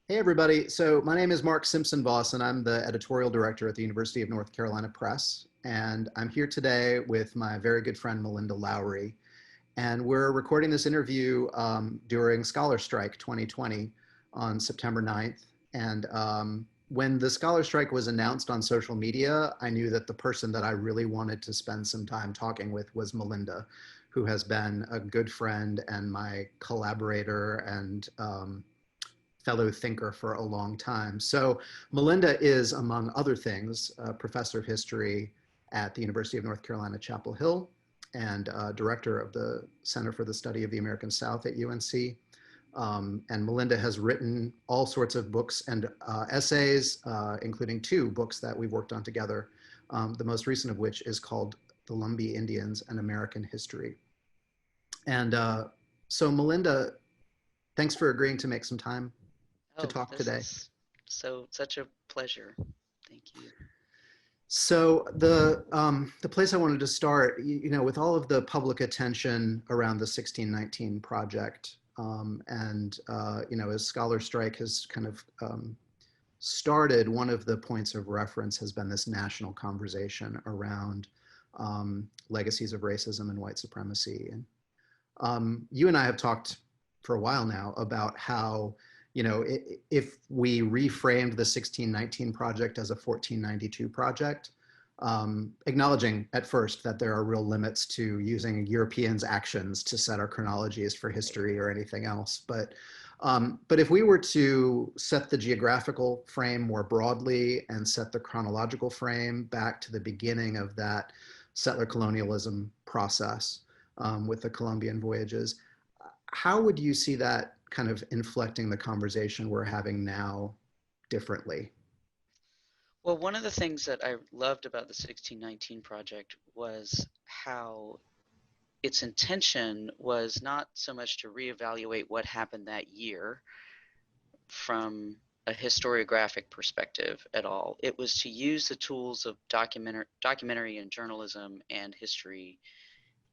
Hey everybody. So my name is Mark Simpson Voss and I'm the editorial director at the University of North Carolina Press. And I'm here today with my very good friend Melinda Lowry. And we're recording this interview during ScholarStrike 2020 on September 9th. And when the ScholarStrike was announced on social media, I knew that the person that I really wanted to spend some time talking with was Melinda, who has been a good friend and my collaborator and fellow thinker for a long time. So Melinda is, among other things, a professor of history at the University of North Carolina, Chapel Hill, and director of the Center for the Study of the American South at UNC. And Melinda has written all sorts of books and essays, including two books that we've worked on together, the most recent of which is called The Lumbee Indians and American History. And so Melinda, thanks for agreeing to make some time to Oh, talk this today. is such a pleasure. Thank you. So the place I wanted to start, with all of the public attention around the 1619 project, and as ScholarStrike has kind of started, one of the points of reference has been this national conversation around legacies of racism and white supremacy. And you and I have talked for a while now about how, if we reframed the 1619 project as a 1492 project, acknowledging at first that there are real limits to using Europeans' actions to set our chronologies for history or anything else. But if we were to set the geographical frame more broadly and set the chronological frame back to the beginning of that settler colonialism process, with the Columbian voyages, how would you see that kind of inflecting the conversation we're having now differently? Well, one of the things that I loved about the 1619 project was how its intention was not so much to reevaluate what happened that year from a historiographic perspective at all. It was to use the tools of documentary and journalism and history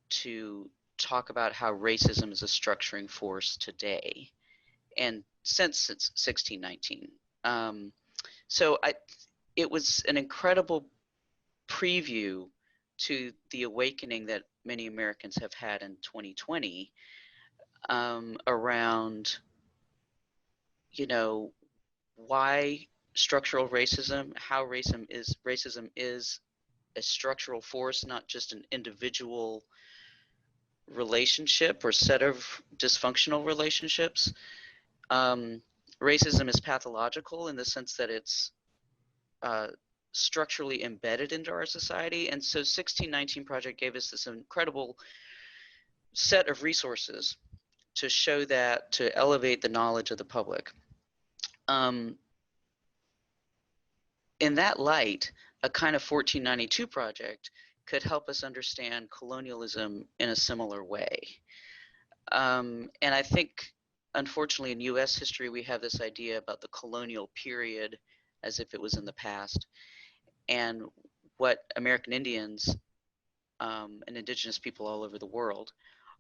to talk about how racism is a structuring force today and since 1619. So it was an incredible preview to the awakening that many Americans have had in 2020 around, why structural racism, how racism is a structural force, not just an individual relationship or set of dysfunctional relationships. Racism is pathological in the sense that it's structurally embedded into our society. And so 1619 Project gave us this incredible set of resources to show that, to elevate the knowledge of the public. In that light, a kind of 1492 project could help us understand colonialism in a similar way. And I think, unfortunately, in U.S. history, we have this idea about the colonial period as if it was in the past. And what American Indians and indigenous people all over the world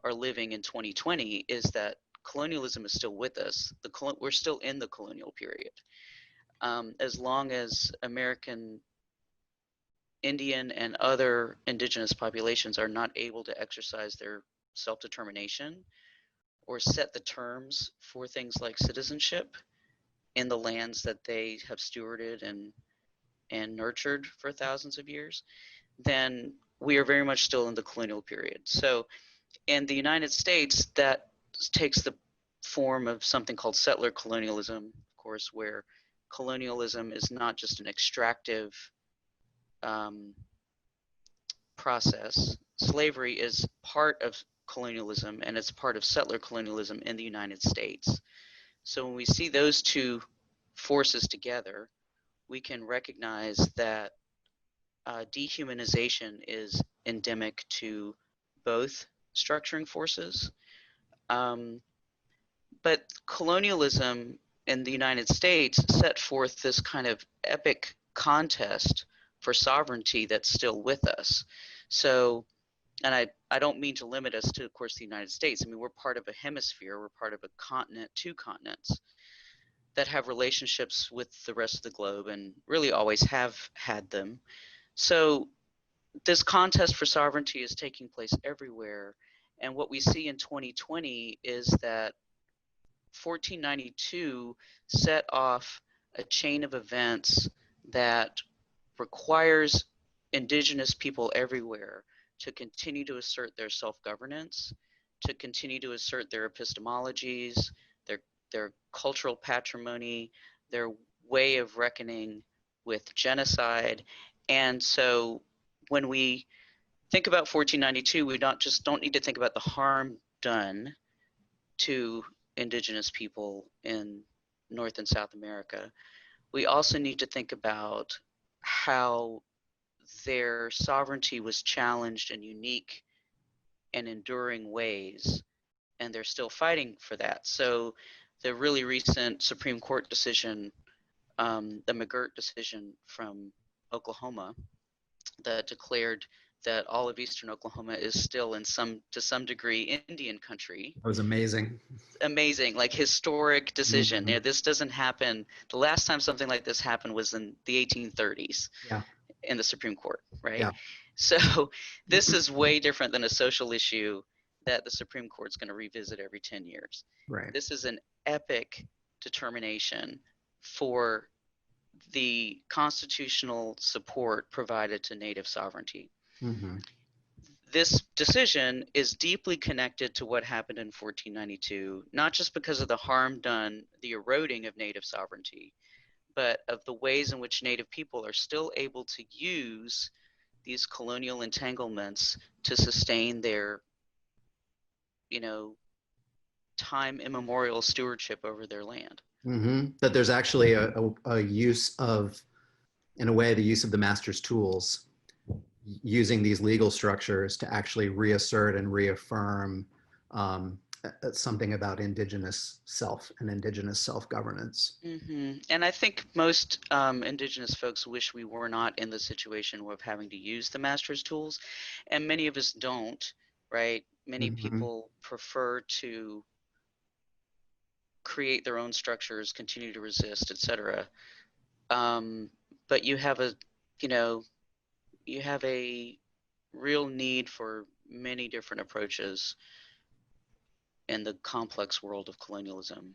are living in 2020 is that colonialism is still with us. We're still in the colonial period. As long as American Indian and other indigenous populations are not able to exercise their self-determination or set the terms for things like citizenship in the lands that they have stewarded and nurtured for thousands of years, then we are very much still in the colonial period. So in the United States, that takes the form of something called settler colonialism, of course, where colonialism is not just an extractive process. Slavery is part of colonialism, and it's part of settler colonialism in the United States. So when we see those two forces together, we can recognize that dehumanization is endemic to both structuring forces. But colonialism in the United States set forth this kind of epic contest for sovereignty that's still with us. So, and I don't mean to limit us to, of course, the United States. I mean, we're part of a hemisphere, we're part of a continent, two continents. that have relationships with the rest of the globe and really always have had them. So this contest for sovereignty is taking place everywhere. And what we see in 2020 is that 1492 set off a chain of events that requires indigenous people everywhere to continue to assert their self-governance, to continue to assert their epistemologies, their, their cultural patrimony, their way of reckoning with genocide. And so when we think about 1492, we don't need to think about the harm done to indigenous people in North and South America. We also need to think about how their sovereignty was challenged in unique and enduring ways, and they're still fighting for that. So the really recent Supreme Court decision, the McGirt decision from Oklahoma, that declared that all of eastern Oklahoma is still to some degree Indian country. That was amazing. Amazing, like historic decision. Mm-hmm. This doesn't happen. The last time something like this happened was in the 1830s. Yeah. In the Supreme Court, right? Yeah. So this is way different than a social issue that the Supreme Court's going to revisit every 10 years. Right. This is an epic determination for the constitutional support provided to native sovereignty. Mm-hmm. This decision is deeply connected to what happened in 1492, not just because of the harm done, the eroding of native sovereignty, but of the ways in which native people are still able to use these colonial entanglements to sustain their, time immemorial stewardship over their land. Mm-hmm. That there's actually a use of, in a way, the use of the master's tools, using these legal structures to actually reassert and reaffirm something about indigenous self and indigenous self-governance. Mm-hmm. And I think most indigenous folks wish we were not in the situation of having to use the master's tools, and many of us don't, right? Many Mm-hmm. people prefer to create their own structures, continue to resist, etc. But you have a real need for many different approaches in the complex world of colonialism.